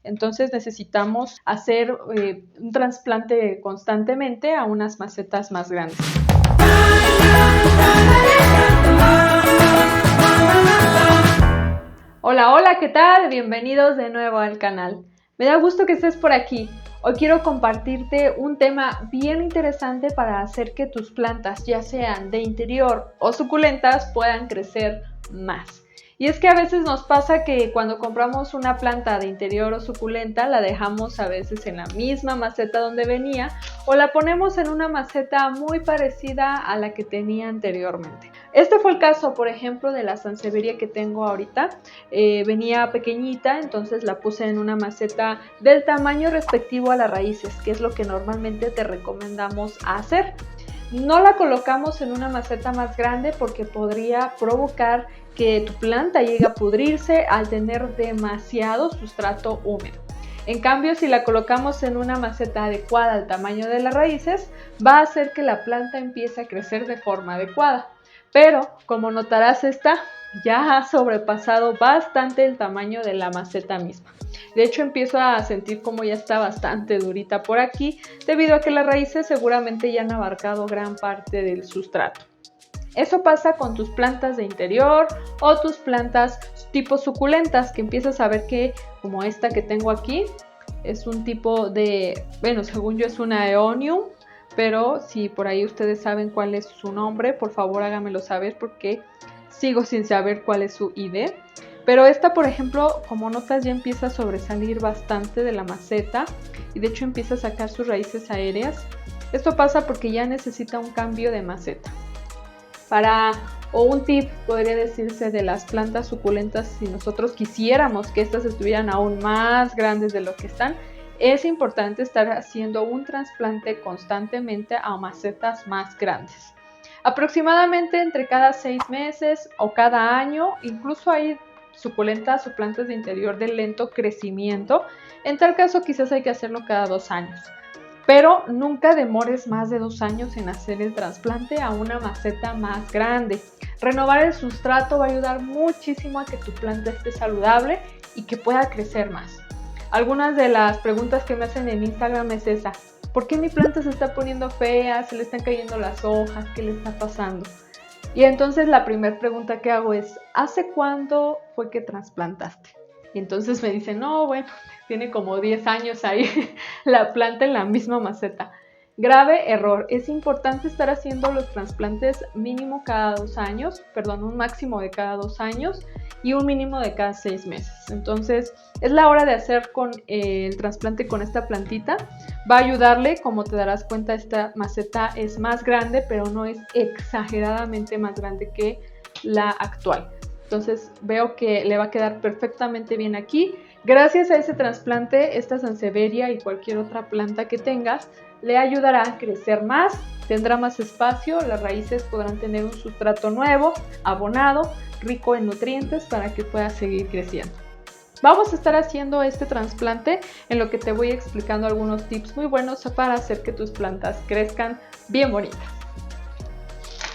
Entonces necesitamos hacer un trasplante constantemente a unas macetas más grandes. Hola, hola, ¿qué tal? Bienvenidos de nuevo al canal. Me da gusto que estés por aquí. Hoy quiero compartirte un tema bien interesante para hacer que tus plantas, ya sean de interior o suculentas, puedan crecer más. Y es que a veces nos pasa que cuando compramos una planta de interior o suculenta, la dejamos a veces en la misma maceta donde venía o la ponemos en una maceta muy parecida a la que tenía anteriormente. Este fue el caso, por ejemplo, de la sansevieria que tengo ahorita. Venía pequeñita, entonces la puse en una maceta del tamaño respectivo a las raíces, que es lo que normalmente te recomendamos hacer. No la colocamos en una maceta más grande porque podría provocar que tu planta llegue a pudrirse al tener demasiado sustrato húmedo. En cambio, si la colocamos en una maceta adecuada al tamaño de las raíces, va a hacer que la planta empiece a crecer de forma adecuada. Pero, como notarás, esta ya ha sobrepasado bastante el tamaño de la maceta misma. De hecho, empiezo a sentir como ya está bastante durita por aquí, debido a que las raíces seguramente ya han abarcado gran parte del sustrato. Eso pasa con tus plantas de interior o tus plantas tipo suculentas, que empiezas a ver que, como esta que tengo aquí, es un tipo de, bueno, según yo es una Aeonium, pero si por ahí ustedes saben cuál es su nombre, por favor háganmelo saber porque sigo sin saber cuál es su ID. Pero esta, por ejemplo, como notas, ya empieza a sobresalir bastante de la maceta y de hecho empieza a sacar sus raíces aéreas. Esto pasa porque ya necesita un cambio de maceta. O un tip podría decirse de las plantas suculentas, si nosotros quisiéramos que estas estuvieran aún más grandes de lo que están, es importante estar haciendo un trasplante constantemente a macetas más grandes. Aproximadamente entre cada 6 meses o cada año, incluso hay suculentas o plantas de interior de lento crecimiento. En tal caso quizás hay que hacerlo cada 2 años. Pero nunca demores más de 2 años en hacer el trasplante a una maceta más grande. Renovar el sustrato va a ayudar muchísimo a que tu planta esté saludable y que pueda crecer más. Algunas de las preguntas que me hacen en Instagram es esa: ¿por qué mi planta se está poniendo fea? ¿Se le están cayendo las hojas? ¿Qué le está pasando? Y entonces la primera pregunta que hago es: ¿hace cuándo fue que trasplantaste? Y entonces me dicen: no, bueno, tiene como 10 años ahí la planta en la misma maceta. Grave error. Es importante estar haciendo los trasplantes mínimo cada 2 años, un máximo de cada 2 años y un mínimo de cada 6 meses. Entonces es la hora de hacer el trasplante con esta plantita. Va a ayudarle, como te darás cuenta, esta maceta es más grande, pero no es exageradamente más grande que la actual. Entonces veo que le va a quedar perfectamente bien aquí. Gracias a ese trasplante, esta sansevieria y cualquier otra planta que tengas le ayudará a crecer más, tendrá más espacio, las raíces podrán tener un sustrato nuevo, abonado, rico en nutrientes para que pueda seguir creciendo. Vamos a estar haciendo este trasplante en lo que te voy explicando algunos tips muy buenos para hacer que tus plantas crezcan bien bonitas.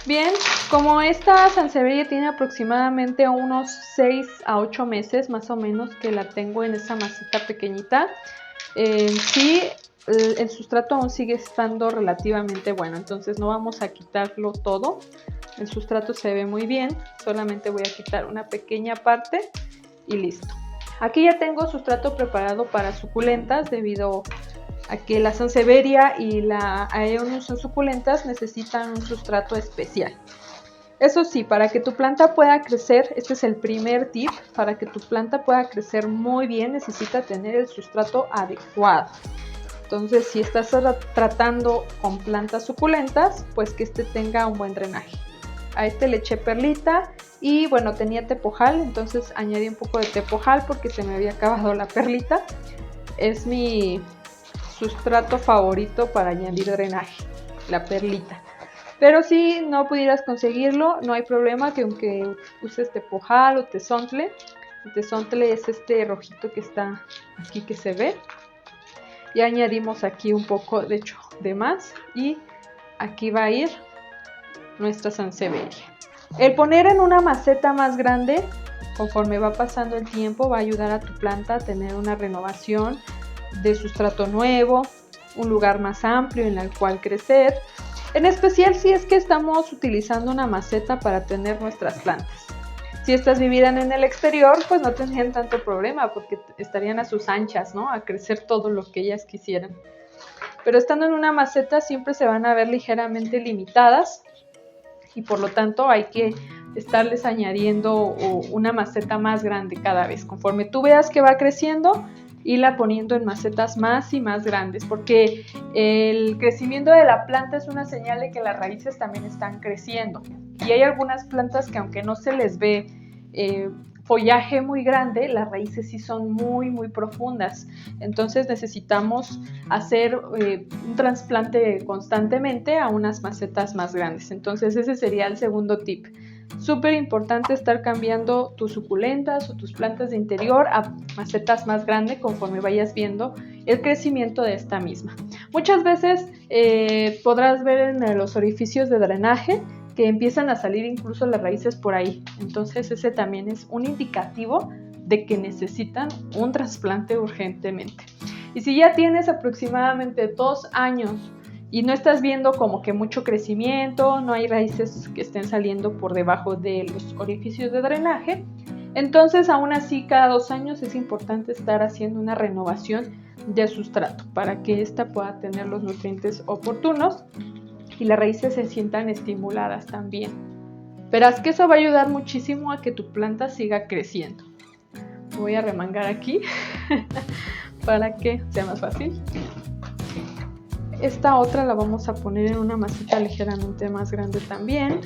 Bien, como esta sansevieria tiene aproximadamente unos 6 a 8 meses más o menos que la tengo en esa maceta pequeñita, sí, el sustrato aún sigue estando relativamente bueno, entonces no vamos a quitarlo todo. El sustrato se ve muy bien, solamente voy a quitar una pequeña parte y listo. Aquí ya tengo sustrato preparado para suculentas debido a que la sansevieria y la Aeonium son suculentas, necesitan un sustrato especial. Eso sí, para que tu planta pueda crecer, este es el primer tip, para que tu planta pueda crecer muy bien necesita tener el sustrato adecuado. Entonces, si estás tratando con plantas suculentas, pues que este tenga un buen drenaje. A este le eché perlita y bueno, tenía tepojal, entonces añadí un poco de tepojal porque se me había acabado la perlita. Es mi sustrato favorito para añadir drenaje, la perlita. Pero si no pudieras conseguirlo, no hay problema, que aunque uses tepojal o tezontle, el tezontle es este rojito que está aquí que se ve. Y añadimos aquí un poco, de hecho, de más, y aquí va a ir nuestra sansevieria. El poner en una maceta más grande Conforme va pasando el tiempo va a ayudar a tu planta a tener una renovación de sustrato nuevo, un lugar más amplio en el cual crecer, en especial si es que estamos utilizando una maceta para tener nuestras plantas. Si estas vivieran en el exterior, pues no tendrían tanto problema porque estarían a sus anchas, ¿no? A crecer todo lo que ellas quisieran. Pero estando en una maceta siempre se van a ver ligeramente limitadas y por lo tanto hay que estarles añadiendo una maceta más grande cada vez. Conforme tú veas que va creciendo, irla poniendo en macetas más y más grandes, porque el crecimiento de la planta es una señal de que las raíces también están creciendo. Y hay algunas plantas que aunque no se les ve follaje muy grande, las raíces sí son muy profundas. Entonces necesitamos hacer un trasplante constantemente a unas macetas más grandes. Entonces ese sería el segundo tip. Súper importante estar cambiando tus suculentas o tus plantas de interior a macetas más grandes conforme vayas viendo el crecimiento de esta misma. Muchas veces podrás ver en los orificios de drenaje que empiezan a salir incluso las raíces por ahí. Entonces ese también es un indicativo de que necesitan un trasplante urgentemente. Y si ya tienes aproximadamente 2 años y no estás viendo como que mucho crecimiento, no hay raíces que estén saliendo por debajo de los orificios de drenaje, entonces aún así cada 2 años es importante estar haciendo una renovación de sustrato para que ésta pueda tener los nutrientes oportunos y las raíces se sientan estimuladas también. Verás que eso va a ayudar muchísimo a que tu planta siga creciendo. Voy a remangar aquí para que sea más fácil. Esta otra la vamos a poner en una maceta ligeramente más grande también.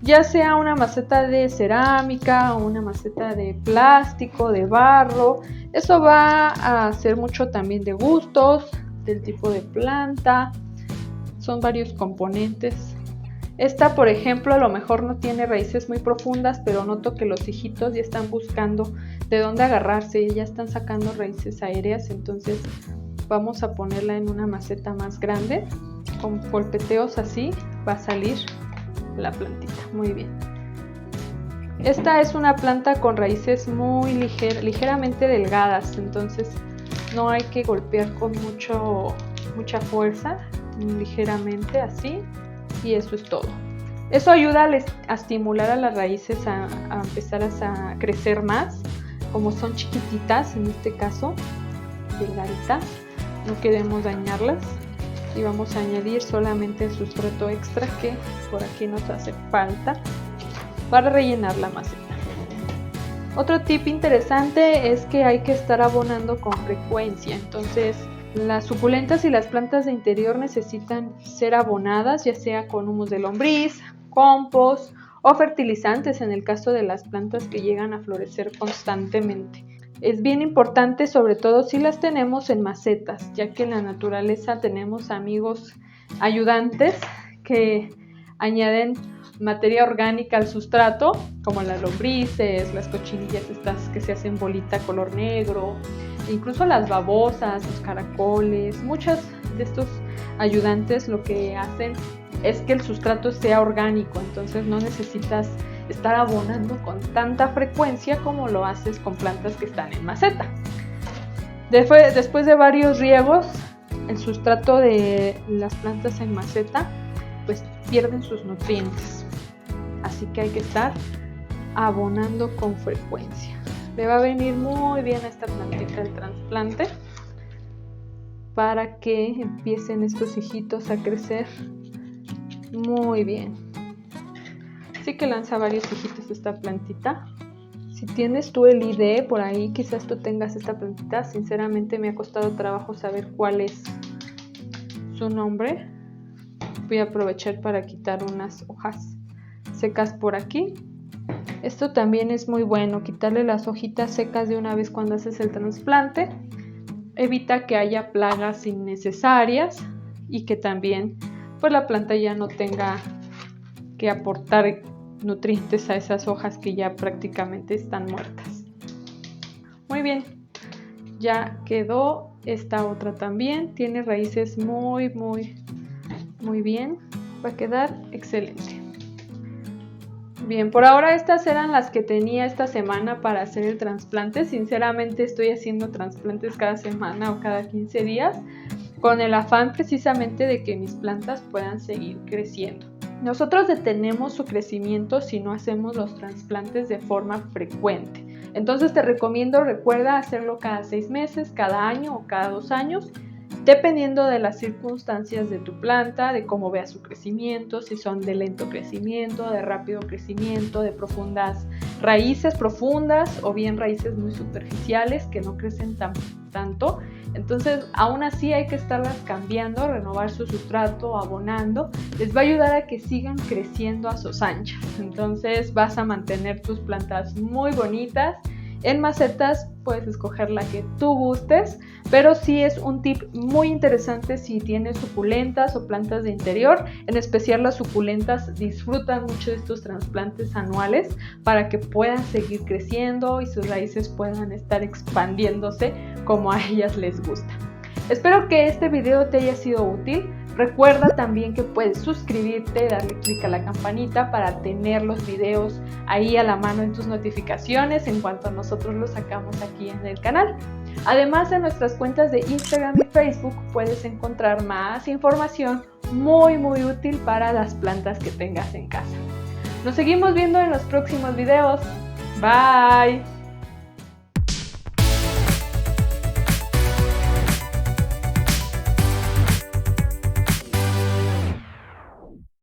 Ya sea una maceta de cerámica o una maceta de plástico, de barro. Eso va a ser mucho también de gustos, del tipo de planta. Son varios componentes. Esta, por ejemplo, a lo mejor no tiene raíces muy profundas, pero noto que los hijitos ya están buscando de dónde agarrarse, ya están sacando raíces aéreas, entonces vamos a ponerla en una maceta más grande. Con golpeteos así va a salir la plantita. Muy bien. Esta es una planta con raíces muy ligeramente delgadas, entonces no hay que golpear con mucha fuerza, ligeramente así, y eso es todo. Eso ayuda a estimular a las raíces a empezar a crecer más. Como son chiquititas, en este caso, delgaditas, no queremos dañarlas y vamos a añadir solamente el sustrato extra que por aquí nos hace falta para rellenar la maceta. Otro tip interesante es que hay que estar abonando con frecuencia, entonces las suculentas y las plantas de interior necesitan ser abonadas, ya sea con humus de lombriz, compost o fertilizantes en el caso de las plantas que llegan a florecer constantemente. Es bien importante, sobre todo si las tenemos en macetas, ya que en la naturaleza tenemos amigos ayudantes que añaden materia orgánica al sustrato, como las lombrices, las cochinillas estas que se hacen bolita color negro, incluso las babosas, los caracoles. Muchos de estos ayudantes lo que hacen es que el sustrato sea orgánico, entonces no necesitas estar abonando con tanta frecuencia como lo haces con plantas que están en maceta. Después de varios riegos, el sustrato de las plantas en maceta pues pierden sus nutrientes, así que hay que estar abonando con frecuencia. Le va a venir muy bien a esta plantita el trasplante para que empiecen estos hijitos a crecer muy bien. Así que lanza varios hijitos esta plantita. Si tienes tú el ID por ahí, quizás tú tengas esta plantita. Sinceramente me ha costado trabajo saber cuál es su nombre. Voy a aprovechar para quitar unas hojas secas por aquí. Esto también es muy bueno, quitarle las hojitas secas de una vez cuando haces el trasplante. Evita que haya plagas innecesarias y que también pues la planta ya no tenga que aportar nutrientes a esas hojas que ya prácticamente están muertas. Muy bien, ya quedó esta otra también. Tiene raíces muy bien. Va a quedar excelente. Bien, por ahora estas eran las que tenía esta semana para hacer el trasplante. Sinceramente estoy haciendo trasplantes cada semana o cada 15 días con el afán precisamente de que mis plantas puedan seguir creciendo. Nosotros detenemos su crecimiento si no hacemos los trasplantes de forma frecuente. Entonces te recomiendo, recuerda hacerlo cada 6 meses, cada año o cada 2 años, dependiendo de las circunstancias de tu planta, de cómo veas su crecimiento, si son de lento crecimiento, de rápido crecimiento, de profundas raíces profundas o bien raíces muy superficiales que no crecen tanto. Entonces, aún así hay que estarlas cambiando, renovar su sustrato, abonando. Les va a ayudar a que sigan creciendo a sus anchas. Entonces, vas a mantener tus plantas muy bonitas. En macetas puedes escoger la que tú gustes, pero sí es un tip muy interesante si tienes suculentas o plantas de interior. En especial las suculentas disfrutan mucho de estos trasplantes anuales para que puedan seguir creciendo y sus raíces puedan estar expandiéndose como a ellas les gusta. Espero que este video te haya sido útil. Recuerda también que puedes suscribirte, darle clic a la campanita para tener los videos ahí a la mano en tus notificaciones en cuanto nosotros los sacamos aquí en el canal. Además, en nuestras cuentas de Instagram y Facebook puedes encontrar más información muy útil para las plantas que tengas en casa. Nos seguimos viendo en los próximos videos. Bye.